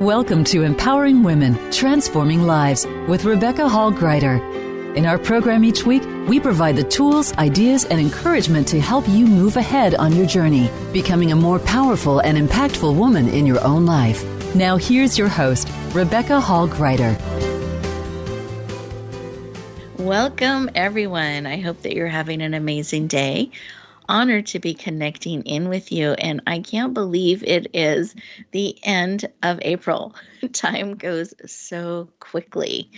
Welcome to Empowering Women, Transforming Lives with Rebecca Hall-Gruyter. In our program each week, we provide the tools, ideas, and encouragement to help you move ahead on your journey, becoming a more powerful and impactful woman in your own life. Now here's your host, Rebecca Hall-Gruyter. Welcome, everyone. I hope that you're having an amazing day. Honored to be connecting in with you, and I can't believe it is the end of April. Time goes so quickly,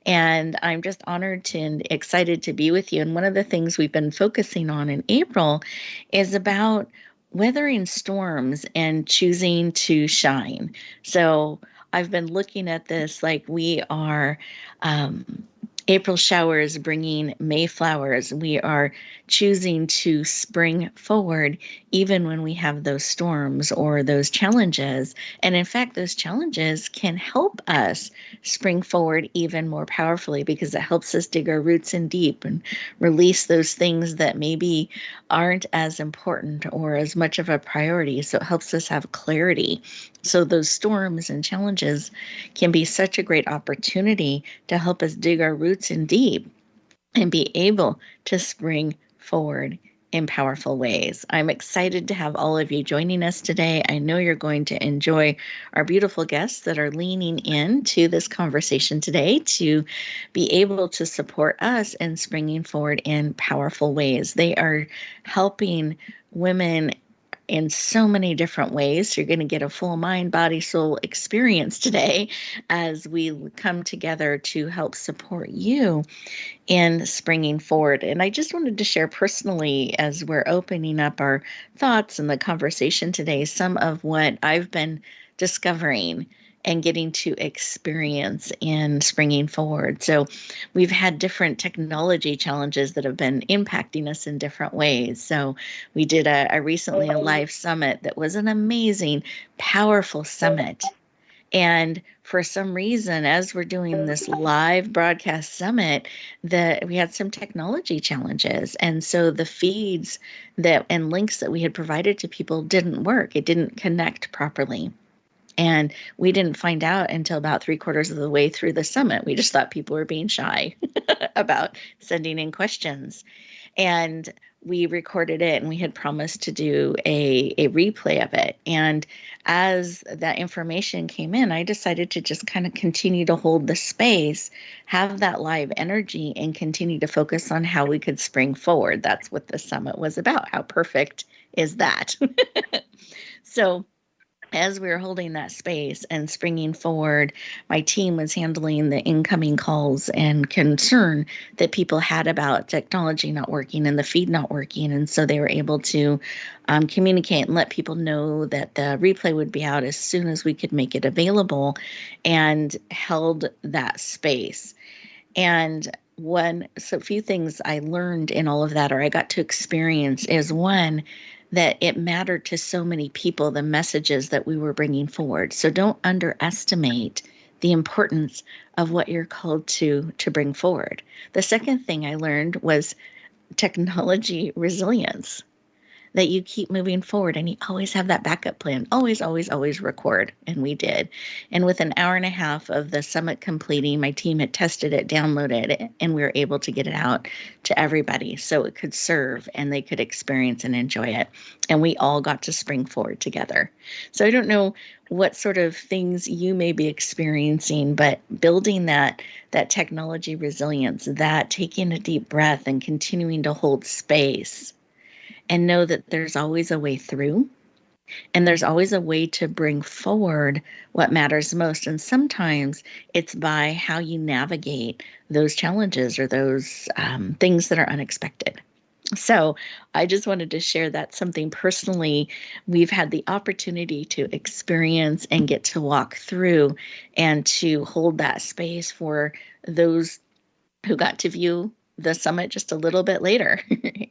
and I'm just honored and excited to be with you. And one of the things we've been focusing on in April is about weathering storms and choosing to shine. So I've been looking at this like we are April showers bringing May flowers. We are choosing to spring forward even when we have those storms or those challenges. And in fact, those challenges can help us spring forward even more powerfully because it helps us dig our roots in deep and release those things that maybe aren't as important or as much of a priority. So it helps us have clarity. So those storms and challenges can be such a great opportunity to help us dig our roots in deep and be able to spring forward in powerful ways. I'm excited to have all of you joining us today. I know you're going to enjoy our beautiful guests that are leaning into this conversation today to be able to support us in springing forward in powerful ways. They are helping women in so many different ways. So you're going to get a full mind, body, soul experience today as we come together to help support you in springing forward. And I just wanted to share personally, as we're opening up our thoughts and the conversation today, some of what I've been discovering and getting to experience in springing forward. So we've had different technology challenges that have been impacting us in different ways. So we did recently a live summit that was an amazing, powerful summit. And for some reason, as we're doing this live broadcast summit, we had some technology challenges. And so the feeds and links that we had provided to people didn't work. It didn't connect properly. And we didn't find out until about 3/4 of the way through the summit. We just thought people were being shy about sending in questions. And we recorded it, and we had promised to do a replay of it. And as that information came in, I decided to just kind of continue to hold the space, have that live energy, and continue to focus on how we could spring forward. That's what the summit was about. How perfect is that? So as we were holding that space and springing forward, my team was handling the incoming calls and concern that people had about technology not working and the feed not working. And so they were able to communicate and let people know that the replay would be out as soon as we could make it available, and held that space. And a few things I learned in all of that, or I got to experience, is one, that it mattered to so many people, the messages that we were bringing forward. So don't underestimate the importance of what you're called to bring forward. The second thing I learned was technology resilience, that you keep moving forward and you always have that backup plan. Always, always, always record. And we did. And with an hour and a half of the summit completing, my team had tested it, downloaded it, and we were able to get it out to everybody so it could serve and they could experience and enjoy it. And we all got to spring forward together. So I don't know what sort of things you may be experiencing, but building that technology resilience, that taking a deep breath and continuing to hold space, and know that there's always a way through, and there's always a way to bring forward what matters most. And sometimes it's by how you navigate those challenges or those things that are unexpected. So I just wanted to share that something personally we've had the opportunity to experience and get to walk through, and to hold that space for those who got to view the summit just a little bit later,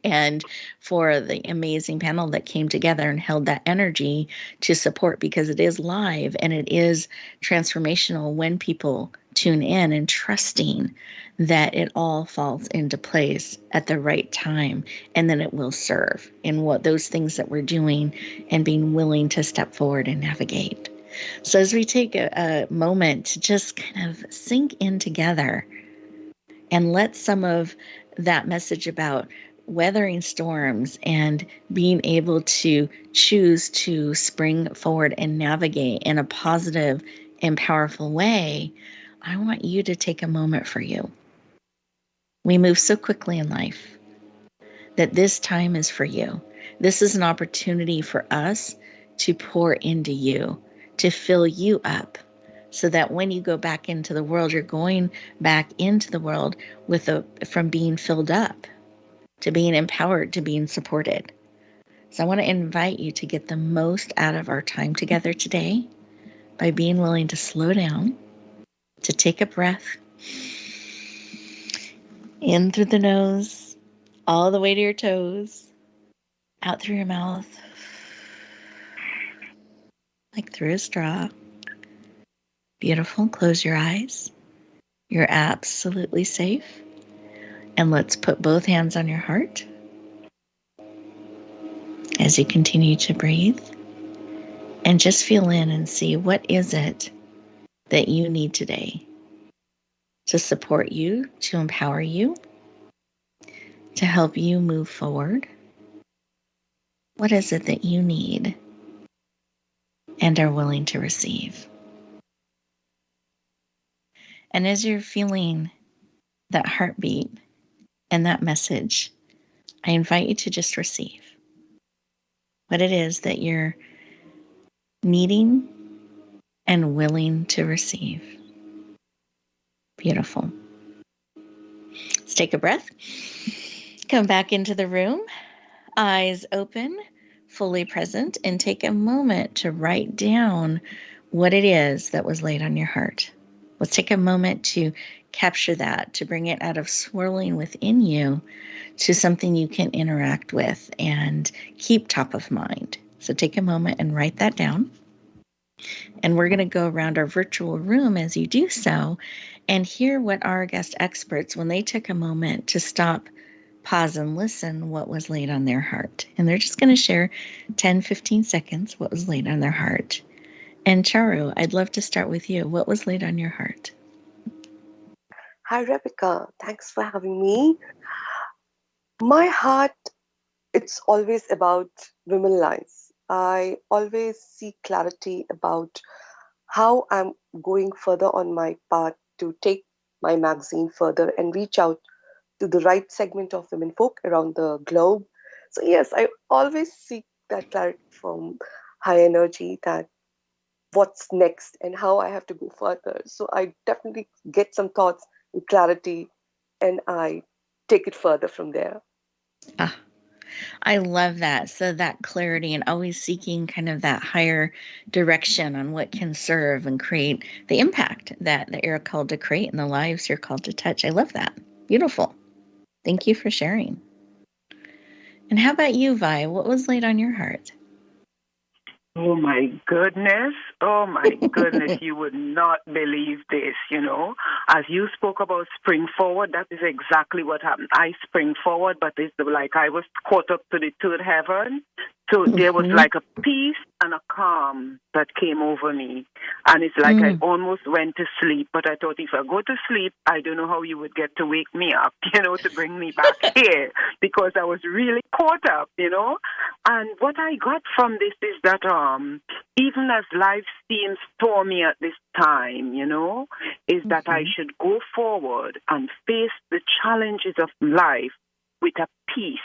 and for the amazing panel that came together and held that energy to support, because it is live and it is transformational when people tune in, and trusting that it all falls into place at the right time, and then it will serve in what those things that we're doing, and being willing to step forward and navigate. So as we take a moment to just kind of sink in together and let some of that message about weathering storms and being able to choose to spring forward and navigate in a positive and powerful way, I want you to take a moment for you. We move so quickly in life that this time is for you. This is an opportunity for us to pour into you, to fill you up, so that when you go back into the world, you're going back into the world from being filled up to being empowered, to being supported. So I want to invite you to get the most out of our time together today by being willing to slow down, to take a breath in through the nose, all the way to your toes, out through your mouth, like through a straw. Beautiful. Close your eyes. You're absolutely safe. And let's put both hands on your heart as you continue to breathe. And just feel in and see, what is it that you need today to support you, to empower you, to help you move forward? What is it that you need and are willing to receive? And as you're feeling that heartbeat and that message, I invite you to just receive what it is that you're needing and willing to receive. Beautiful. Let's take a breath. Come back into the room, eyes open, fully present, and take a moment to write down what it is that was laid on your heart. Let's take a moment to capture that, to bring it out of swirling within you to something you can interact with and keep top of mind. So take a moment and write that down. And we're going to go around our virtual room as you do so and hear what our guest experts, when they took a moment to stop, pause, and listen, what was laid on their heart. And they're just going to share 10, 15 seconds what was laid on their heart. And Charu, I'd love to start with you. What was laid on your heart? Hi, Rebecca. Thanks for having me. My heart, it's always about women's lives. I always seek clarity about how I'm going further on my path to take my magazine further and reach out to the right segment of women folk around the globe. So yes, I always seek that clarity from high energy, that what's next and how I have to go further. So I definitely get some thoughts and clarity, and I take it further from there. I love that. So that clarity and always seeking kind of that higher direction on what can serve and create the impact that you're called to create in the lives you're called to touch. I love that. Beautiful. Thank you for sharing. And how about you, Vi? What was laid on your heart? Oh my goodness. You would not believe this, As you spoke about spring forward, that is exactly what happened. I spring forward, but it's like I was caught up to the third heaven. So there was like a peace and a calm that came over me. And it's like I almost went to sleep, but I thought if I go to sleep, I don't know how you would get to wake me up, to bring me back here, because I was really caught up, And what I got from this is that even as life seems stormy at this time, is that I should go forward and face the challenges of life with a peace.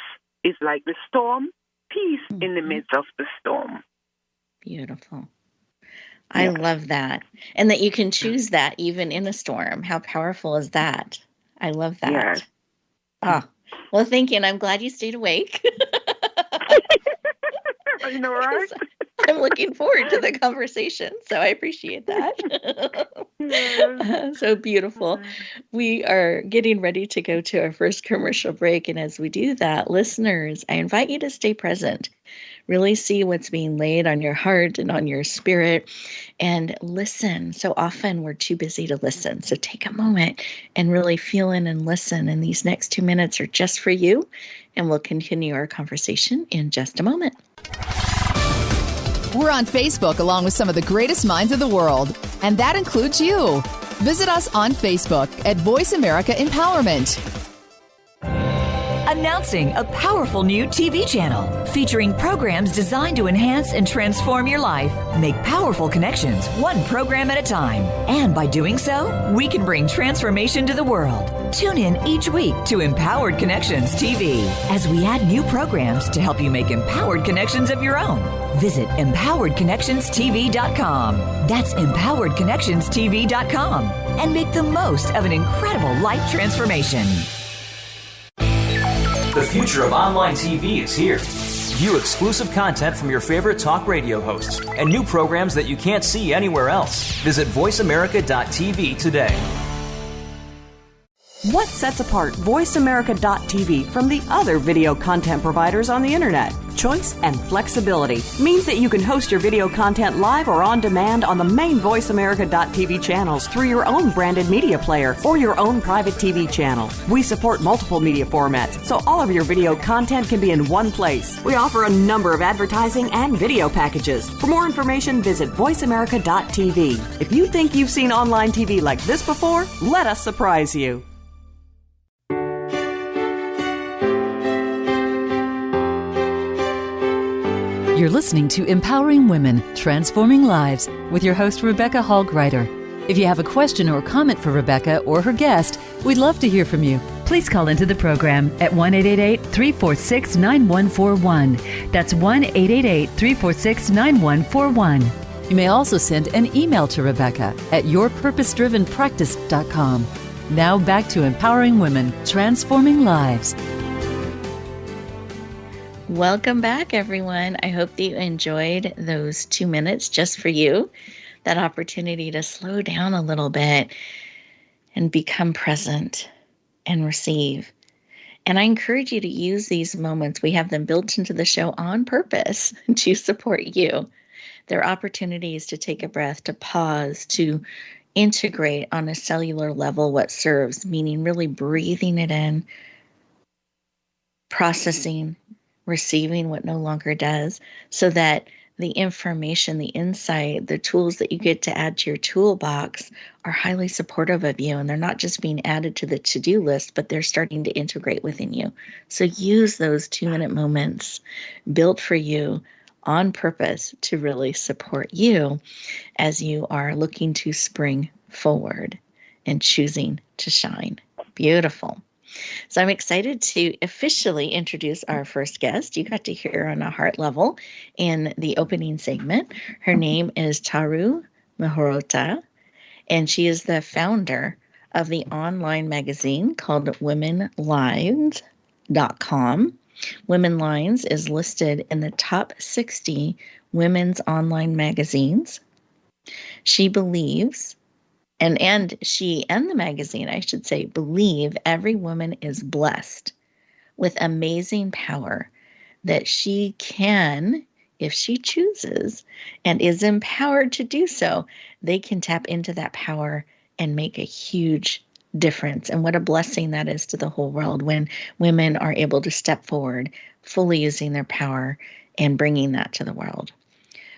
It's like the storm, peace in the midst of the storm. Beautiful. I love that. And that you can choose that even in a storm. How powerful is that? I love that. Yes. Well, thank you. And I'm glad you stayed awake. I know, right? I'm looking forward to the conversation, so I appreciate that. So beautiful. We are getting ready to go to our first commercial break, and as we do that, listeners, I invite you to stay present. Really see what's being laid on your heart and on your spirit, and listen. So often we're too busy to listen. So take a moment and really feel in and listen. And these next 2 minutes are just for you, and we'll continue our conversation in just a moment. We're on Facebook along with some of the greatest minds of the world, and that includes you. Visit us on Facebook at Voice America Empowerment. Announcing a powerful new TV channel featuring programs designed to enhance and transform your life. Make powerful connections, one program at a time. And by doing so, we can bring transformation to the world. Tune in each week to Empowered Connections TV as we add new programs to help you make empowered connections of your own. Visit empoweredconnectionstv.com. That's empoweredconnectionstv.com. And make the most of an incredible life transformation. The future of online TV is here. View exclusive content from your favorite talk radio hosts and new programs that you can't see anywhere else. Visit voiceamerica.tv today. What sets apart VoiceAmerica.tv from the other video content providers on the Internet? Choice and flexibility means that you can host your video content live or on demand on the main VoiceAmerica.tv channels through your own branded media player or your own private TV channel. We support multiple media formats, so all of your video content can be in one place. We offer a number of advertising and video packages. For more information, visit VoiceAmerica.tv. If you think you've seen online TV like this before, let us surprise you. You're listening to Empowering Women, Transforming Lives with your host, Rebecca Hall-Gruyter. If you have a question or comment for Rebecca or her guest, we'd love to hear from you. Please call into the program at 1-888-346-9141. That's 1-888-346-9141. You may also send an email to Rebecca at yourpurposedrivenpractice.com. Now back to Empowering Women, Transforming Lives. Welcome back, everyone. I hope that you enjoyed those 2 minutes just for you, that opportunity to slow down a little bit and become present and receive. And I encourage you to use these moments. We have them built into the show on purpose to support you. They're opportunities to take a breath, to pause, to integrate on a cellular level what serves, meaning really breathing it in, processing, receiving what no longer does, so that the information, the insight, the tools that you get to add to your toolbox are highly supportive of you. And they're not just being added to the to-do list, but they're starting to integrate within you. So use those 2-minute moments built for you on purpose to really support you as you are looking to spring forward and choosing to shine. Beautiful. So I'm excited to officially introduce our first guest. You got to hear her on a heart level in the opening segment. Her name is Charu Mehrotra, and she is the founder of the online magazine called WomenLines.com. Women Lines is listed in the top 60 women's online magazines. She believes And she and the magazine, I should say, believe every woman is blessed with amazing power that she can, if she chooses and is empowered to do so, they can tap into that power and make a huge difference. And what a blessing that is to the whole world when women are able to step forward, fully using their power and bringing that to the world.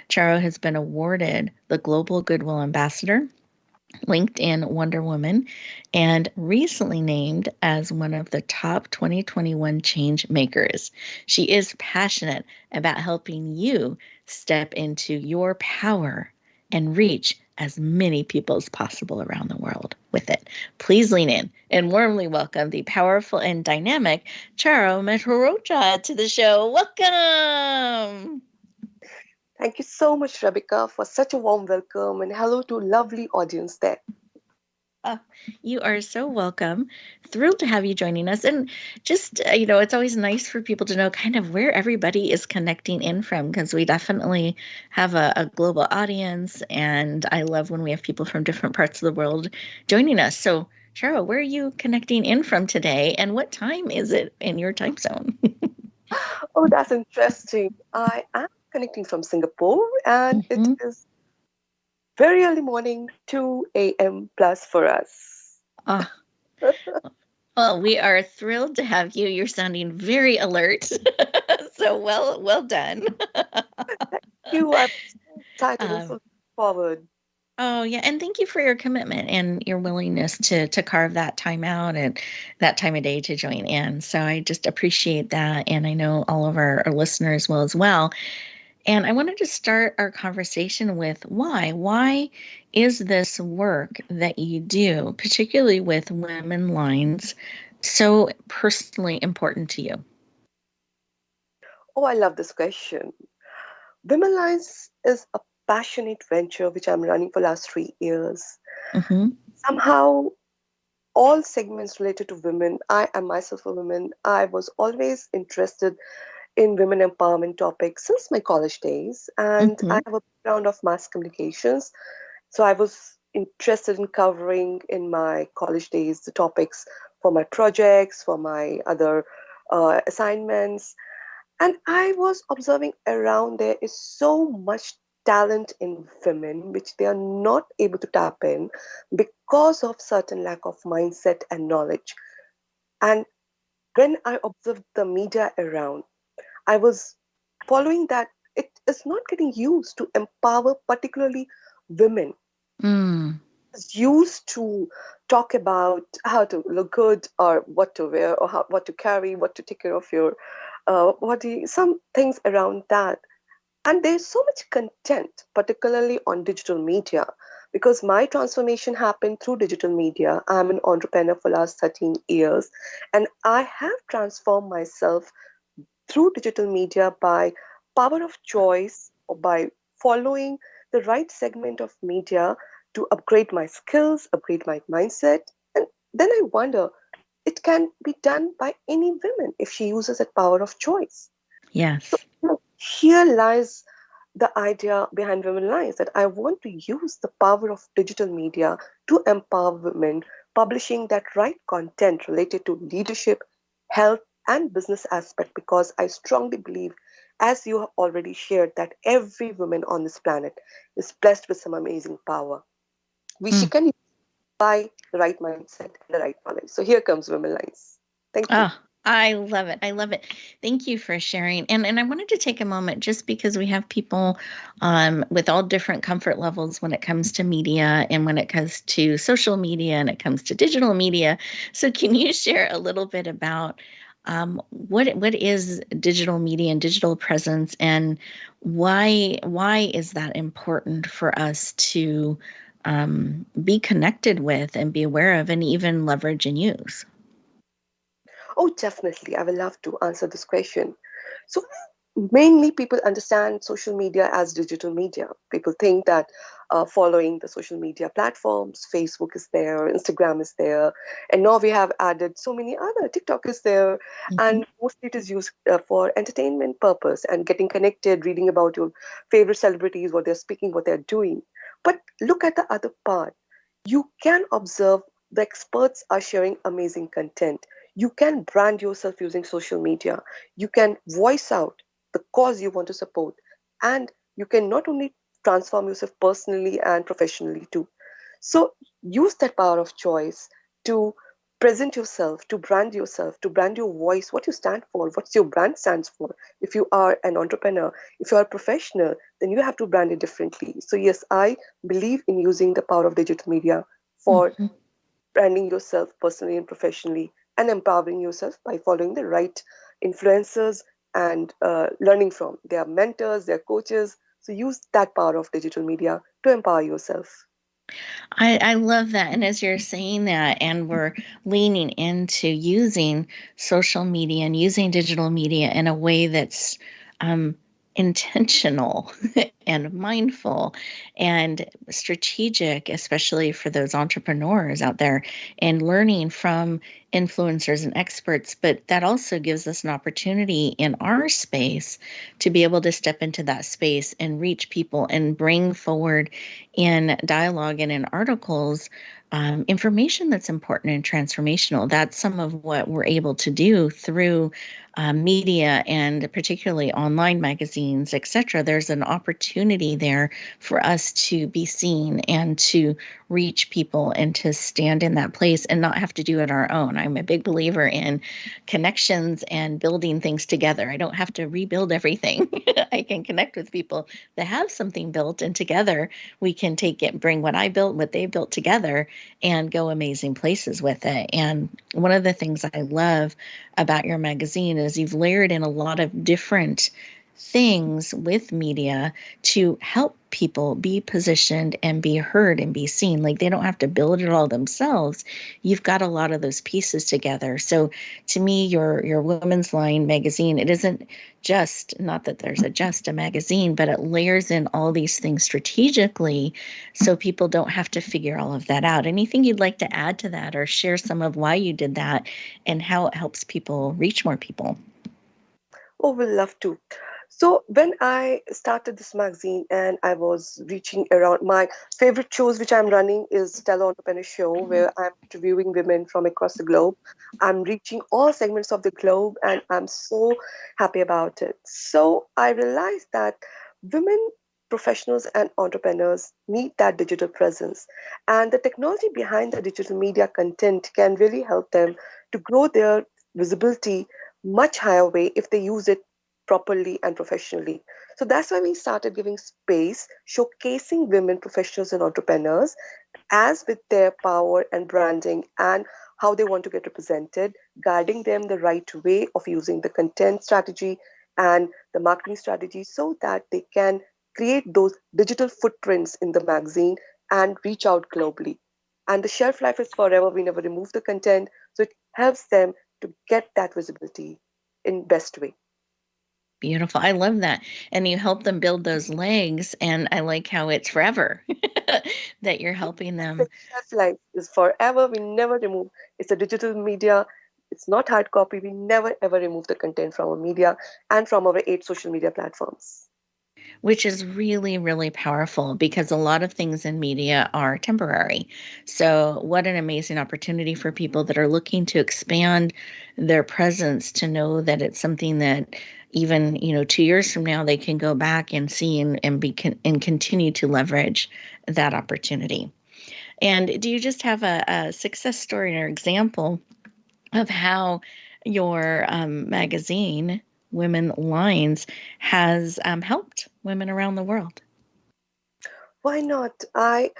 Charu has been awarded the Global Goodwill Ambassador, LinkedIn Wonder Woman, and recently named as one of the top 2021 change makers. She is passionate about helping you step into your power and reach as many people as possible around the world with it. Please lean in and warmly welcome the powerful and dynamic Charu Mehrotra to the show. Welcome. Thank you so much, Rebecca, for such a warm welcome, and hello to lovely audience there. You are so welcome. Thrilled to have you joining us. And just, it's always nice for people to know kind of where everybody is connecting in from, because we definitely have a global audience. And I love when we have people from different parts of the world joining us. So, Charu, where are you connecting in from today? And what time is it in your time zone? Oh, that's interesting. I am connecting from Singapore, and it is very early morning, 2 a.m. plus for us. Well, we are thrilled to have you. You're sounding very alert. So well done. you. I'm so excited and so Um, looking forward. oh yeah, and thank you for your commitment and your willingness to carve that time out and that time of day to join in. So I just appreciate that, and I know all of our listeners will as well. And I wanted to start our conversation with why. Why is this work that you do, particularly with women lines, so personally important to you? Oh, I love this question. Women Lines is a passionate venture which I'm running for last 3 years. Mm-hmm. Somehow, all segments related to women, I am myself a woman. I was always interested in women empowerment topics since my college days, and Mm-hmm. I have a background of mass communications. So I was interested in covering in my college days the topics for my projects, for my other assignments. And I was observing around there is so much talent in women which they are not able to tap in because of certain lack of mindset and knowledge. And when I observed the media around, I was following that it is not getting used to empower particularly women. Mm. It's used to talk about how to look good or what to wear or what to carry, what to take care of your, some things around that. And there's so much content, particularly on digital media, because my transformation happened through digital media. I'm an entrepreneur for last 13 years, and I have transformed myself through digital media by power of choice or by following the right segment of media to upgrade my skills, upgrade my mindset. And then I wonder, it can be done by any woman if she uses that power of choice. So Yes. here lies the idea behind Women Lines that I want to use the power of digital media to empower women, publishing that right content related to leadership, health, and business aspect, because I strongly believe, as you have already shared, that every woman on this planet is blessed with some amazing power, which she Mm. can use by the right mindset and the right knowledge. So here comes Women Lines. Thank you. Oh, I love it. I love it. Thank you for sharing. And I wanted to take a moment just because we have people with all different comfort levels when it comes to media and when it comes to social media and it comes to digital media. So can you share a little bit about what is digital media and digital presence, and why is that important for us to be connected with and be aware of and even leverage and use? Oh, definitely. I will love to answer this question. So, mainly people understand social media as digital media. People think that following the social media platforms, Facebook is there, Instagram is there, and now we have added so many other. TikTok is there, Mhm. and mostly it is used for entertainment purpose and getting connected, reading about your favorite celebrities, what they're speaking, what they're doing. But look at the other part. You can observe the experts are sharing amazing content. You can brand yourself using social media. You can voice out the cause you want to support. And you can not only transform yourself personally and professionally too. So use that power of choice to present yourself, to brand your voice, what you stand for, what your brand stands for. If you are an entrepreneur, if you are a professional, then you have to brand it differently. So yes, I believe in using the power of digital media for Mhm. branding yourself personally and professionally, and empowering yourself by following the right influencers and learning from their mentors, their coaches. So use that power of digital media to empower yourself. I love that. And as you're saying that, and we're leaning into using social media and using digital media in a way that's um, intentional and mindful and strategic, especially for those entrepreneurs out there, and learning from influencers and experts. But that also gives us an opportunity in our space to be able to step into that space and reach people and bring forward in dialogue and in articles information that's important and transformational. That's some of what we're able to do through media and particularly online magazines, etc. There's an opportunity opportunity there for us to be seen and to reach people and to stand in that place and not have to do it our own. I'm a big believer in connections and building things together. I don't have to rebuild everything. I can connect with people that have something built, and together we can take it, bring what I built, what they built together, and go amazing places with it. And one of the things I love about your magazine is you've layered in a lot of different things with media to help people be positioned and be heard and be seen. Like, they don't have to build it all themselves. You've got a lot of those pieces together. So to me, your Women's Line magazine, it isn't just, not that there's just a magazine, but it layers in all these things strategically so people don't have to figure all of that out. Anything you'd like to add to that, or share some of why you did that and how it helps people reach more people? Oh, we'll love to. So when I started this magazine and I was reaching around, my favorite shows which I'm running is Stellar Entrepreneur Show, where I'm interviewing women from across the globe. I'm reaching all segments of the globe, and I'm so happy about it. So I realized that women professionals and entrepreneurs need that digital presence, and the technology behind the digital media content can really help them to grow their visibility much higher way if they use it properly and professionally. So that's why we started giving space, showcasing women professionals and entrepreneurs as with their power and branding and how they want to get represented, guiding them the right way of using the content strategy and the marketing strategy so that they can create those digital footprints in the magazine and reach out globally. And the shelf life is forever. We never remove the content. So it helps them to get that visibility in best way. Beautiful. I love that. And you help them build those legs. And I like how it's forever that you're helping them. The shelf life is forever. We never remove. It's a digital media. It's not hard copy. We never ever remove the content from our media and from our 8 social media platforms. Which is really, really powerful because a lot of things in media are temporary. So what an amazing opportunity for people that are looking to expand their presence to know that it's something that even, 2 years from now, they can go back and see and continue to leverage that opportunity. And do you just have a success story or example of how your magazine, Women Lines, has helped women around the world? Why not? I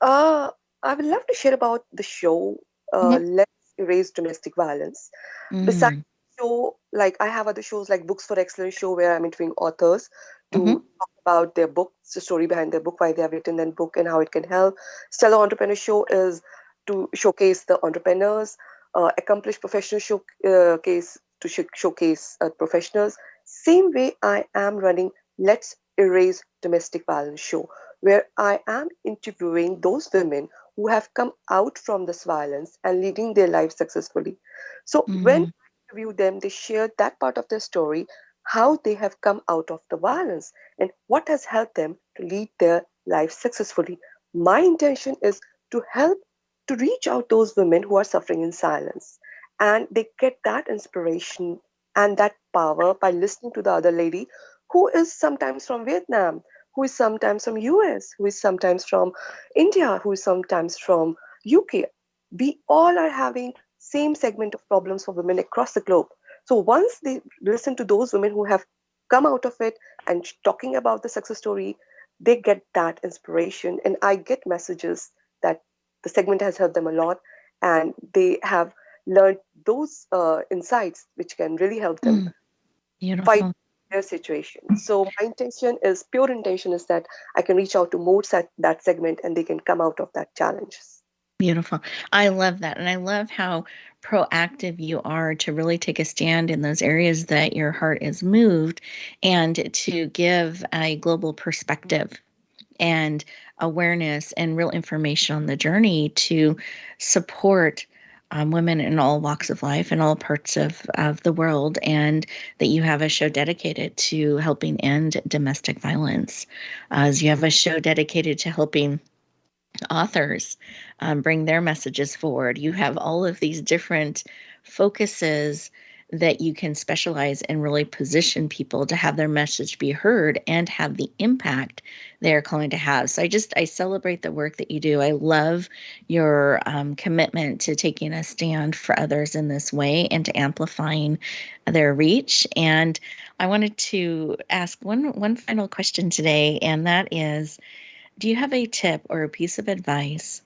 would love to share about the show Let's Erase Domestic Violence. Besides the show, like I have other shows like Books for Excellence show where I'm interviewing authors to talk about their books, the story behind their book, why they have written that book and how it can help. Stellar Entrepreneur Show is to showcase the entrepreneurs, accomplished professional showcase to showcase professionals. Same way I am running Let's Erase Domestic Violence show, where I am interviewing those women who have come out from this violence and leading their life successfully. So when I interview them, they share that part of their story, how they have come out of the violence and what has helped them to lead their life successfully. My intention is to help to reach out those women who are suffering in silence, and they get that inspiration and that power by listening to the other lady who is sometimes from Vietnam, who is sometimes from US, who is sometimes from India, who is sometimes from UK. We all are having same segment of problems for women across the globe. So once they listen to those women who have come out of it and talking about the success story, they get that inspiration. And I get messages that the segment has helped them a lot, and they have learned those insights which can really help them fight their situation. So my pure intention is that I can reach out to more that segment and they can come out of that challenge. Beautiful. I love that. And I love how proactive you are to really take a stand in those areas that your heart is moved and to give a global perspective and awareness and real information on the journey to support women in all walks of life in all parts of the world, and that you have a show dedicated to helping end domestic violence. As you have a show dedicated to helping authors bring their messages forward. You have all of these different focuses that you can specialize and really position people to have their message be heard and have the impact they're calling to have. So I celebrate the work that you do. I love your commitment to taking a stand for others in this way and to amplifying their reach. And I wanted to ask one final question today, and that is, do you have a tip or a piece of advice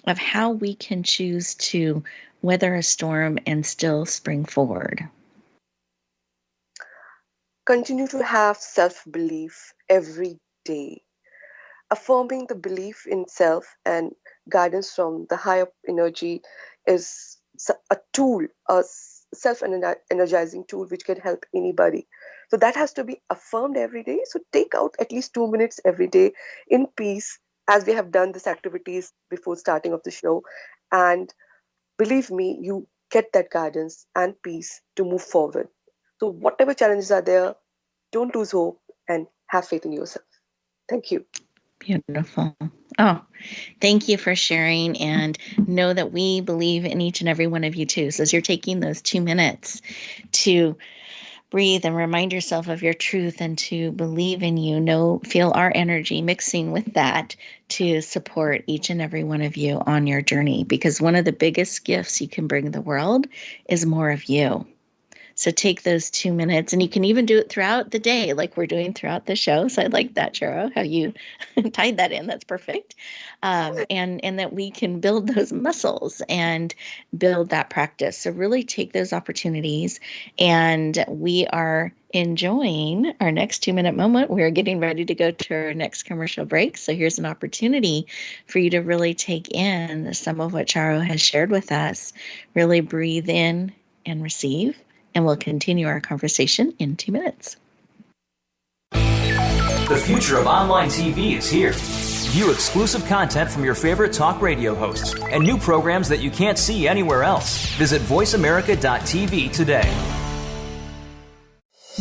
of how we can choose to weather a storm and still spring forward? Continue to have self-belief every day. Affirming the belief in self and guidance from the higher energy is a tool, a self-energizing tool which can help anybody. So that has to be affirmed every day. So take out at least 2 minutes every day in peace, as we have done these activities before starting of the show. And believe me, you get that guidance and peace to move forward. So whatever challenges are there, don't lose hope and have faith in yourself. Thank you. Beautiful. Oh, thank you for sharing, and know that we believe in each and every one of you too. So as you're taking those 2 minutes to breathe and remind yourself of your truth and to believe in you, feel our energy mixing with that to support each and every one of you on your journey, because one of the biggest gifts you can bring the world is more of you. So take those 2 minutes, and you can even do it throughout the day like we're doing throughout the show. So I like that, Charo, how you tied that in. That's perfect. And that we can build those muscles and build that practice. So really take those opportunities. And we are enjoying our next 2-minute moment. We are getting ready to go to our next commercial break. So here's an opportunity for you to really take in some of what Charo has shared with us. Really breathe in and receive. And we'll continue our conversation in 2 minutes. The future of online TV is here. View exclusive content from your favorite talk radio hosts and new programs that you can't see anywhere else. Visit voiceamerica.tv today.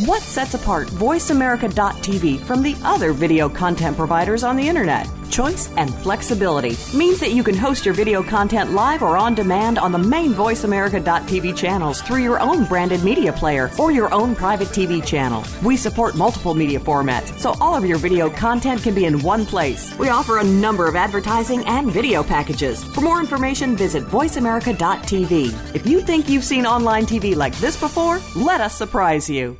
What sets apart VoiceAmerica.tv from the other video content providers on the internet? Choice and flexibility means that you can host your video content live or on demand on the main VoiceAmerica.tv channels through your own branded media player or your own private TV channel. We support multiple media formats, so all of your video content can be in one place. We offer a number of advertising and video packages. For more information, visit VoiceAmerica.tv. If you think you've seen online TV like this before, let us surprise you.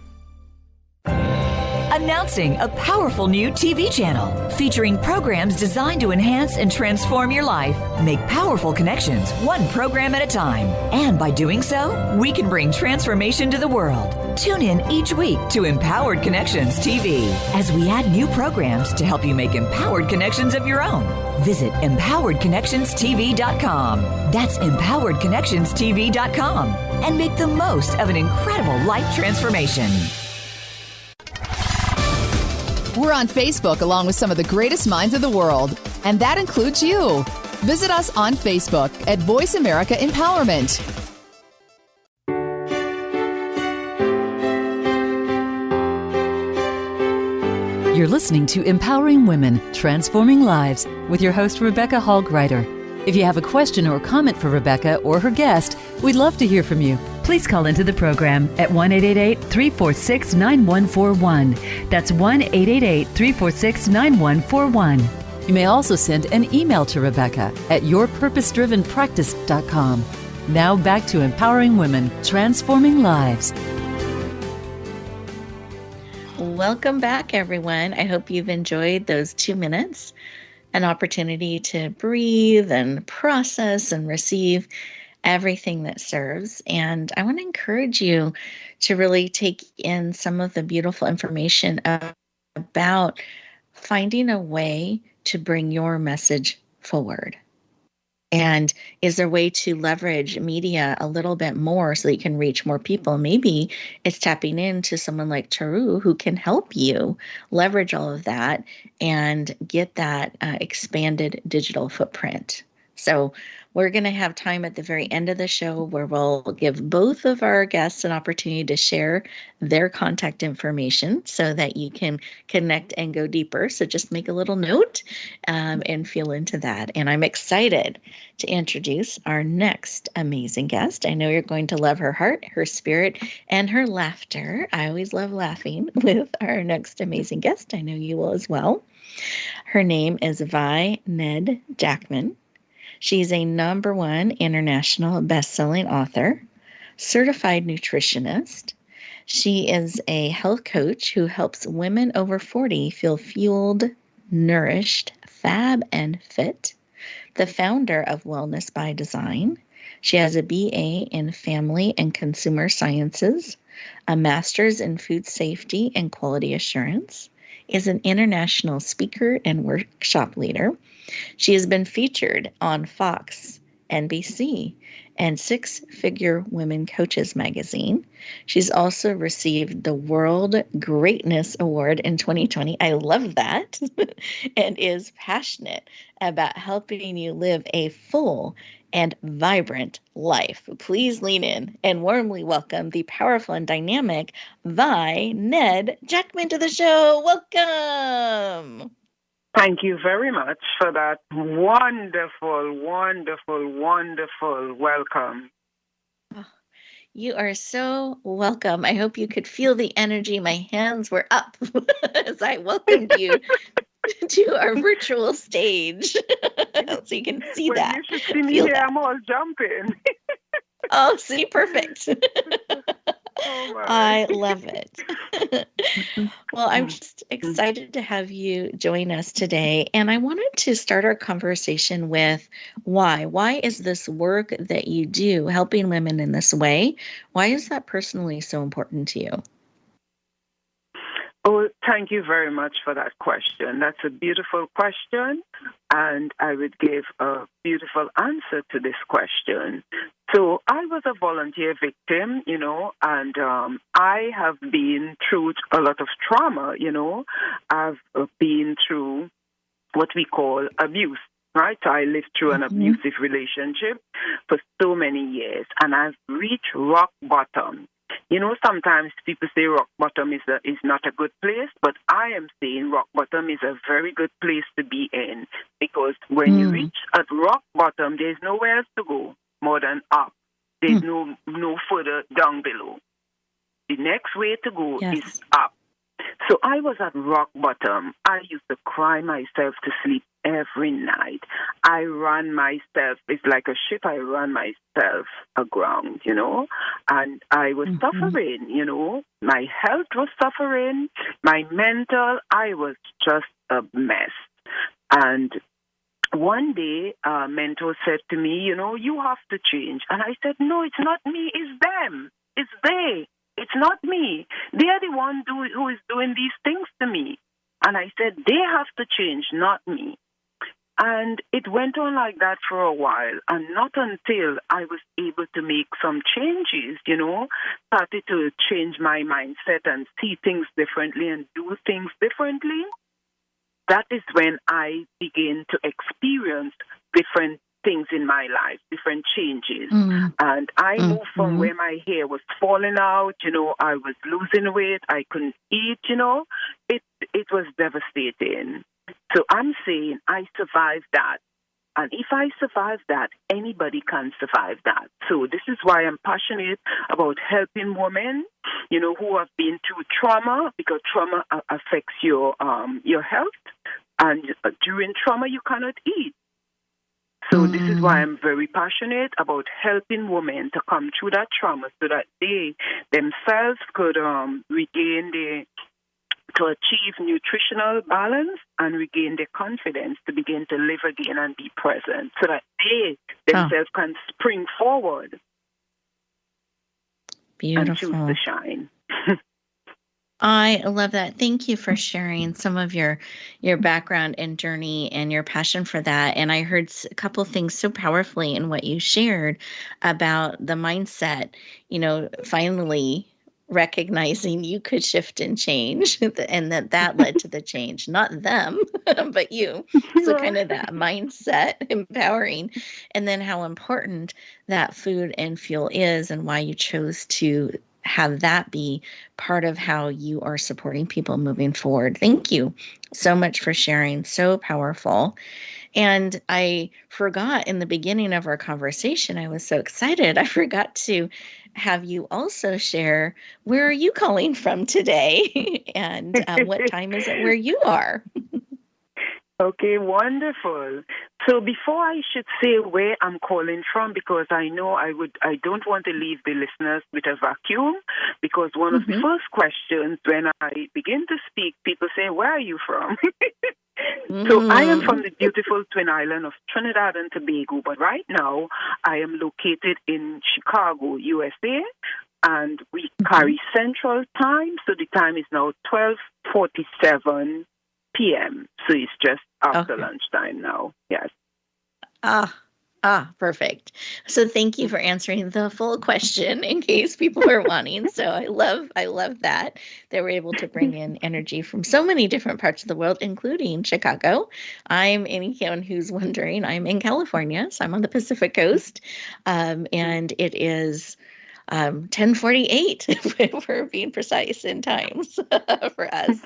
Announcing a powerful new TV channel featuring programs designed to enhance and transform your life. Make powerful connections, one program at a time. And by doing so, we can bring transformation to the world. Tune in each week to Empowered Connections TV as we add new programs to help you make empowered connections of your own. Visit empoweredconnectionstv.com. That's empoweredconnectionstv.com. And make the most of an incredible life transformation. We're on Facebook along with some of the greatest minds of the world, and that includes you. Visit us on Facebook at Voice America Empowerment. You're listening to Empowering Women, Transforming Lives with your host, Rebecca Hall-Gruyter. If you have a question or comment for Rebecca or her guest, we'd love to hear from you. Please call into the program at 1-888-346-9141. That's 1-888-346-9141. You may also send an email to Rebecca at yourpurposedrivenpractice.com. Now back to Empowering Women, Transforming Lives. Welcome back, everyone. I hope you've enjoyed those 2 minutes, an opportunity to breathe and process and receive everything that serves. And I want to encourage you to really take in some of the beautiful information about finding a way to bring your message forward. And is there a way to leverage media a little bit more so that you can reach more people? Maybe it's tapping into someone like Charo who can help you leverage all of that and get that expanded digital footprint. So we're going to have time at the very end of the show where we'll give both of our guests an opportunity to share their contact information so that you can connect and go deeper. So just make a little note and feel into that. And I'm excited to introduce our next amazing guest. I know you're going to love her heart, her spirit, and her laughter. I always love laughing with our next amazing guest. I know you will as well. Her name is Vi Ned Jackman. She's a #1 international best-selling author, certified nutritionist. She is a health coach who helps women over 40 feel fueled, nourished, fab, and fit. The founder of Wellness by Design. She has a BA in Family and Consumer Sciences, a master's in Food Safety and Quality Assurance, is an international speaker and workshop leader. She has been featured on Fox, NBC, and Six Figure Women Coaches magazine. She's also received the World Greatness Award in 2020. I love that. And is passionate about helping you live a full and vibrant life. Please lean in and warmly welcome the powerful and dynamic Vi Ned Jackman to the show. Welcome. Thank you very much for that wonderful, wonderful, wonderful welcome. You are so welcome. I hope you could feel the energy. My hands were up as I welcomed you to our virtual stage. So you can see that. You should see me here. I'm all jumping. Oh, see, perfect. Oh, I love it. Well, I'm just excited to have you join us today. And I wanted to start our conversation with why. Why is this work that you do, helping women in this way, why is that personally so important to you? Oh, thank you very much for that question. That's a beautiful question, and I would give a beautiful answer to this question. So I was a volunteer victim, and I have been through a lot of trauma, I've been through what we call abuse, right? I lived through an abusive relationship for so many years, and I've reached rock bottom. Sometimes people say rock bottom is not a good place, but I am saying rock bottom is a very good place to be in, because when you reach at rock bottom, there's nowhere else to go more than up. There's no further down below. The next way to go is up. So I was at rock bottom. I used to cry myself to sleep every night. I ran myself, it's like a ship, I ran myself aground, and I was suffering, my health was suffering, my mental, I was just a mess. And one day, a mentor said to me, you have to change. And I said, no, it's not me, it's them, it's they. It's not me. They are the one who is doing these things to me. And I said, they have to change, not me. And it went on like that for a while. And not until I was able to make some changes, started to change my mindset and see things differently and do things differently. That is when I began to experience different things in my life, different changes. And I moved from where my hair was falling out, I was losing weight, I couldn't eat, it was devastating. So I'm saying I survived that. And if I survive that, anybody can survive that. So this is why I'm passionate about helping women, who have been through trauma, because trauma affects your health. And during trauma, you cannot eat. So this is why I'm very passionate about helping women to come through that trauma so that they themselves could to achieve nutritional balance and regain their confidence to begin to live again and be present so that they themselves can spring forward. Beautiful. And choose to shine. I love that. Thank you for sharing some of your background and journey and your passion for that. And I heard a couple things so powerfully in what you shared about the mindset, finally recognizing you could shift and change, and that led to the change, not them, but you. So kind of that mindset, empowering, and then how important that food and fuel is, and why you chose to have that be part of how you are supporting people moving forward. Thank you so much for sharing. So powerful. And I forgot in the beginning of our conversation, I was so excited. I forgot to have you also share, where are you calling from today? And what time is it where you are? Okay, wonderful. So before I should say where I'm calling from, because I know I don't want to leave the listeners with a vacuum, because one of the first questions when I begin to speak, people say, where are you from? So I am from the beautiful Twin Island of Trinidad and Tobago, but right now I am located in Chicago, USA, and we carry Central Time, so the time is now 12:47 p.m., so it's just after lunchtime now. Yes. Perfect. So thank you for answering the full question in case people are wanting. So I love that we're able to bring in energy from so many different parts of the world, including Chicago. I'm anyone who's wondering, I'm in California, so I'm on the Pacific Coast, and it is 10:48 if we're being precise in times for us,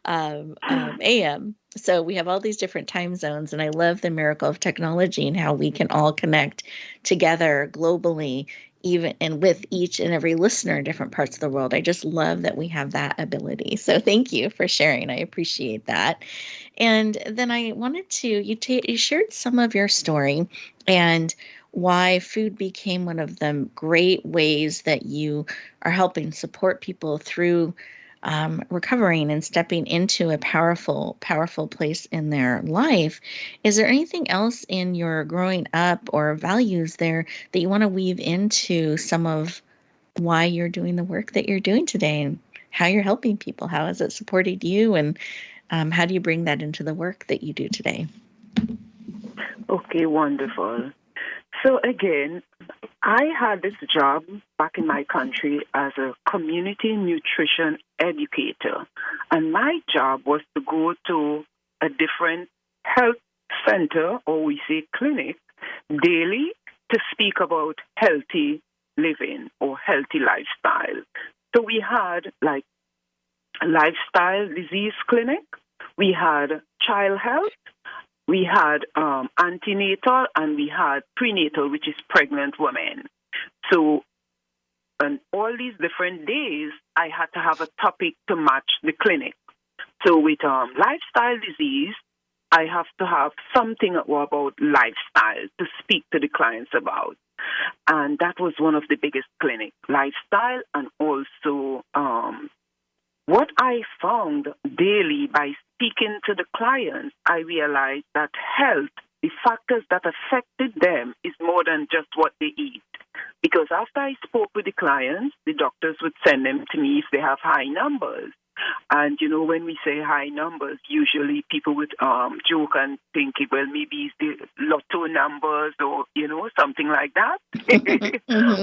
AM. So we have all these different time zones, and I love the miracle of technology and how we can all connect together globally, even and with each and every listener in different parts of the world. I just love that we have that ability. So thank you for sharing. I appreciate that. And then I wanted to, you shared some of your story and why food became one of the great ways that you are helping support people through recovering and stepping into a powerful place in their life. Is there anything else in your growing up or values there that you want to weave into some of why you're doing the work that you're doing today and how you're helping people? How has it supported you, and how do you bring that into the work that you do today? Okay, wonderful. So again, I had this job back in my country as a community nutrition educator. And my job was to go to a different health center, or we say clinic, daily to speak about healthy living or healthy lifestyle. So we had like a lifestyle disease clinic, we had child health, we had antenatal, and we had prenatal, which is pregnant women. So on all these different days, I had to have a topic to match the clinic. So with lifestyle disease, I have to have something about lifestyle to speak to the clients about. And that was one of the biggest clinics, lifestyle, and also what I found daily by speaking to the clients, I realized that health, the factors that affected them is more than just what they eat. Because after I spoke with the clients, the doctors would send them to me if they have high numbers. And, you know, when we say high numbers, usually people would joke and think, well, maybe it's the lotto numbers or, you know, something like that.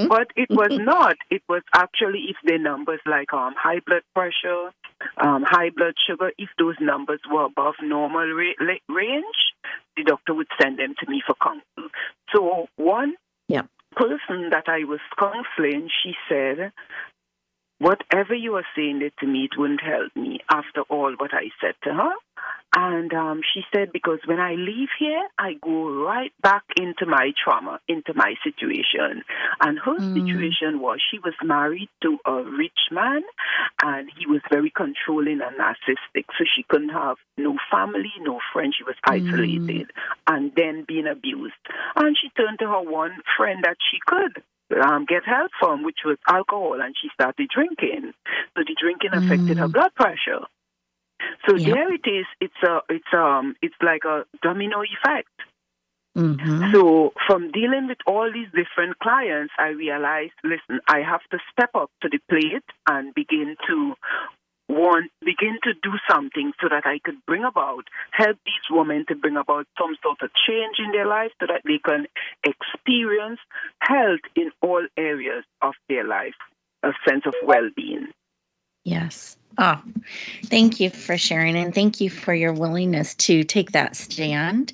But it was not. It was actually if the numbers like high blood pressure, high blood sugar, if those numbers were above normal range, the doctor would send them to me for counsel. So one person that I was counseling, she said, whatever you are saying it to me, it wouldn't help me after all what I said to her. And she said, because when I leave here, I go right back into my trauma, into my situation. And her situation was she was married to a rich man, and he was very controlling and narcissistic. So she couldn't have no family, no friends. She was isolated and then being abused. And she turned to her one friend that she could get help from, which was alcohol, and she started drinking. So the drinking affected her blood pressure. So there it is. It's like a domino effect. So from dealing with all these different clients, I realized, listen, I have to step up to the plate and begin to do something so that I could help these women to bring about some sort of change in their life so that they can experience health in all areas of their life. a sense of well-being. Yes. Oh, thank you for sharing, and thank you for your willingness to take that stand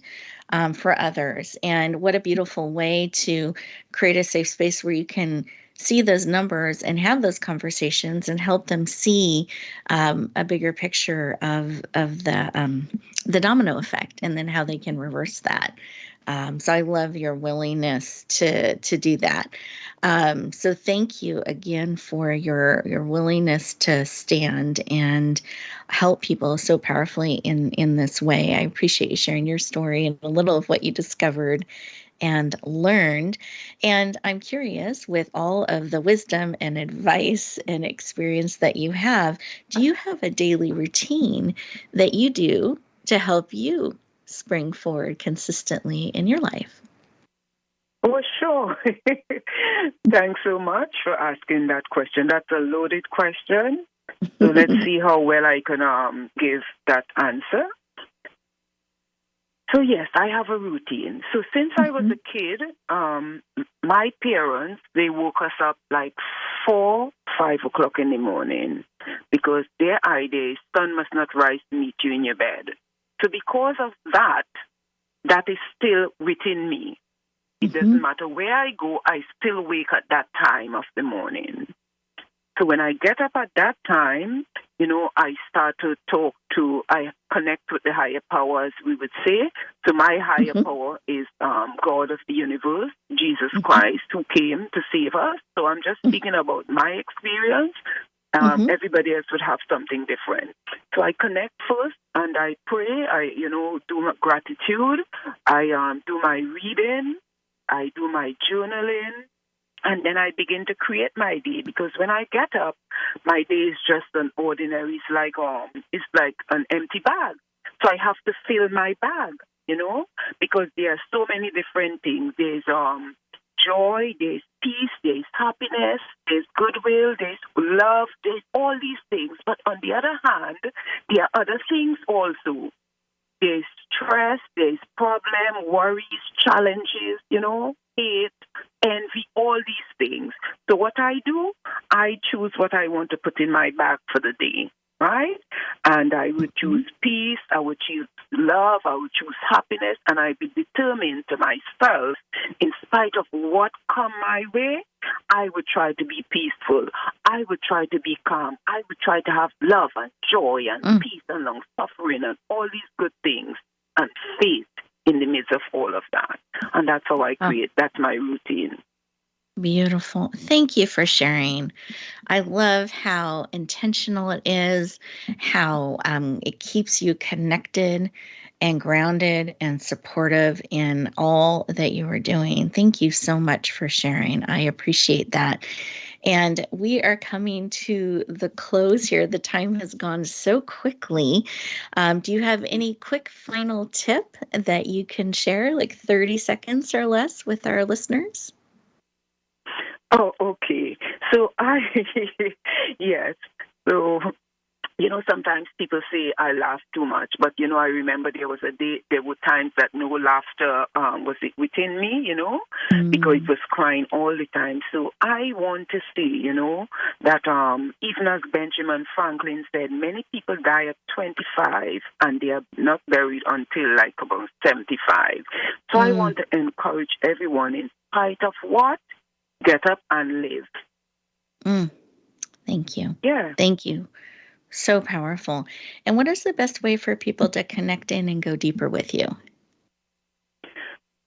for others. And what a beautiful way to create a safe space where you can see those numbers and have those conversations and help them see a bigger picture of the domino effect, and then how they can reverse that. So I love your willingness to do that. So thank you again for your willingness to stand and help people so powerfully in this way. I appreciate you sharing your story and a little of what you discovered and learned. And I'm curious, with all of the wisdom and advice and experience that you have, do you have a daily routine that you do to help you spring forward consistently in your life? Oh, sure. Thanks so much for asking that question. That's a loaded question. So let's see how well I can give that answer. So yes, I have a routine. So since I was a kid, my parents, they woke us up like 4, 5 o'clock in the morning, because their idea is sun must not rise to meet you in your bed. So because of that, that is still within me. It doesn't matter where I go, I still wake at that time of the morning. So when I get up at that time, I start to I connect with the higher powers, we would say. So my higher power is God of the universe, Jesus Christ, who came to save us. So I'm just speaking about my experience. Everybody else would have something different. So I connect first and I pray. I, do my gratitude. I do my reading. I do my journaling. And then I begin to create my day, because when I get up, my day is just an ordinary, it's like an empty bag. So I have to fill my bag, because there are so many different things. There's joy, there's peace, there's happiness, there's goodwill, there's love, there's all these things. But on the other hand, there are other things also. There's stress, there's problem, worries, challenges, hate, envy, all these things. So what I do, I choose what I want to put in my bag for the day, right? And I would choose peace, I would choose love, I would choose happiness, and I'd be determined to myself, in spite of what come my way, I would try to be peaceful. I would try to be calm. I would try to have love and joy and peace and long suffering and all these good things and faith in the midst of all of that. And that's how I create. That's my routine. Beautiful. Thank you for sharing. I love how intentional it is, how it keeps you connected and grounded and supportive in all that you are doing. Thank you so much for sharing. I appreciate that. And we are coming to the close here. The time has gone so quickly. Do you have any quick final tip that you can share, like 30 seconds or less, with our listeners? Oh, okay. So yes. So, sometimes people say I laugh too much, but, I remember there were times that no laughter was within me, because it was crying all the time. So I want to say, that even as Benjamin Franklin said, many people die at 25 and they are not buried until like about 75. So I want to encourage everyone, in spite of what, get up and live. Thank you. Yeah. Thank you. So powerful. And what is the best way for people to connect in and go deeper with you?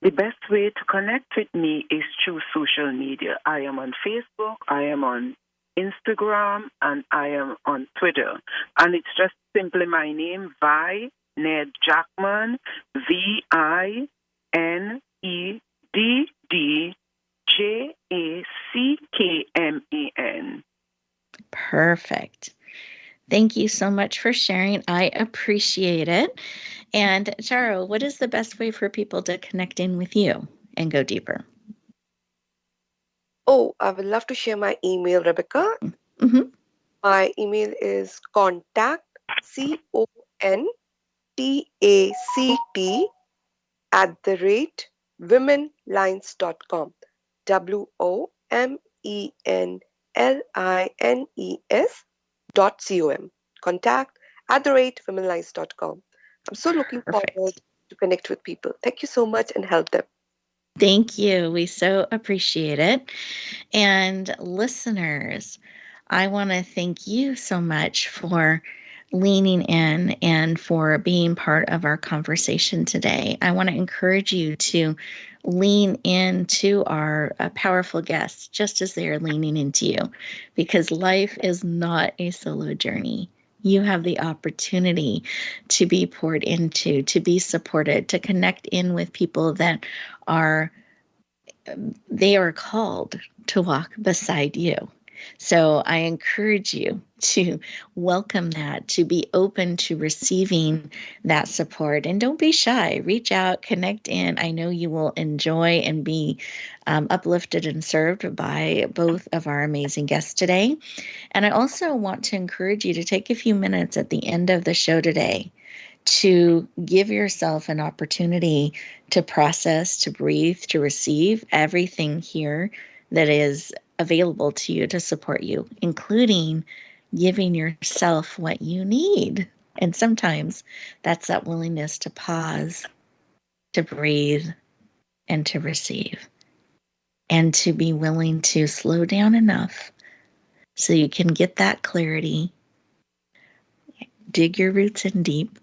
The best way to connect with me is through social media. I am on Facebook, I am on Instagram, and I am on Twitter. And it's just simply my name, Vi Ned Jackman, VINEDDJACKMAN. Perfect. Thank you so much for sharing. I appreciate it. And Charo, what is the best way for people to connect in with you and go deeper? Oh, I would love to share my email, Rebecca. My email is contact, CONTACT @womenlines.com. WOMENLINES.com. lines.com. contact@womenlines.com. I'm so looking Perfect. forward to connect with people. Thank you so much and help them. Thank you. We so appreciate it. And listeners, I want to thank you so much for leaning in and for being part of our conversation today. I want to encourage you to lean into our powerful guests just as they are leaning into you, because life is not a solo journey. You have the opportunity to be poured into, to be supported, to connect in with people that are called to walk beside you. So I encourage you to welcome that, to be open to receiving that support. And don't be shy. Reach out, connect in. I know you will enjoy and be uplifted and served by both of our amazing guests today. And I also want to encourage you to take a few minutes at the end of the show today to give yourself an opportunity to process, to breathe, to receive everything here that is available to you to support you, including giving yourself what you need. And sometimes that's that willingness to pause, to breathe, and to receive, and to be willing to slow down enough so you can get that clarity, dig your roots in deep,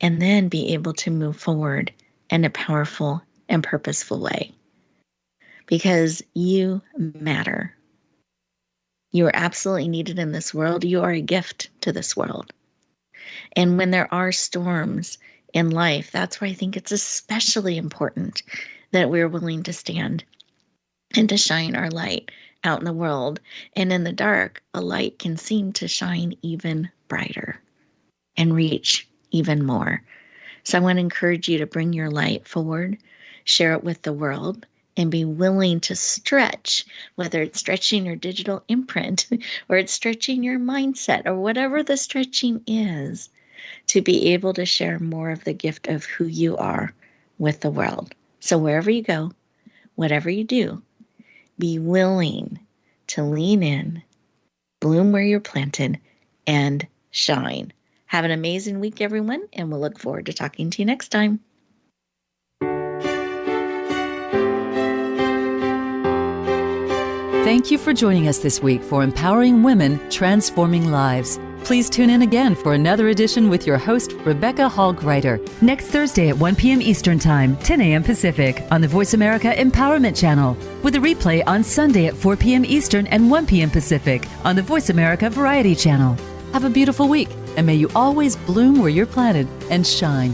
and then be able to move forward in a powerful and purposeful way. Because you matter. You are absolutely needed in this world. You are a gift to this world. And when there are storms in life, that's why I think it's especially important that we're willing to stand and to shine our light out in the world. And in the dark, a light can seem to shine even brighter and reach even more. So I want to encourage you to bring your light forward, share it with the world, and be willing to stretch, whether it's stretching your digital imprint or it's stretching your mindset or whatever the stretching is, to be able to share more of the gift of who you are with the world. So wherever you go, whatever you do, be willing to lean in, bloom where you're planted, and shine. Have an amazing week, everyone, and we'll look forward to talking to you next time. Thank you for joining us this week for Empowering Women, Transforming Lives. Please tune in again for another edition with your host, Rebecca Hall-Gruyter, next Thursday at 1 p.m. Eastern Time, 10 a.m. Pacific, on the Voice America Empowerment Channel, with a replay on Sunday at 4 p.m. Eastern and 1 p.m. Pacific on the Voice America Variety Channel. Have a beautiful week, and may you always bloom where you're planted and shine.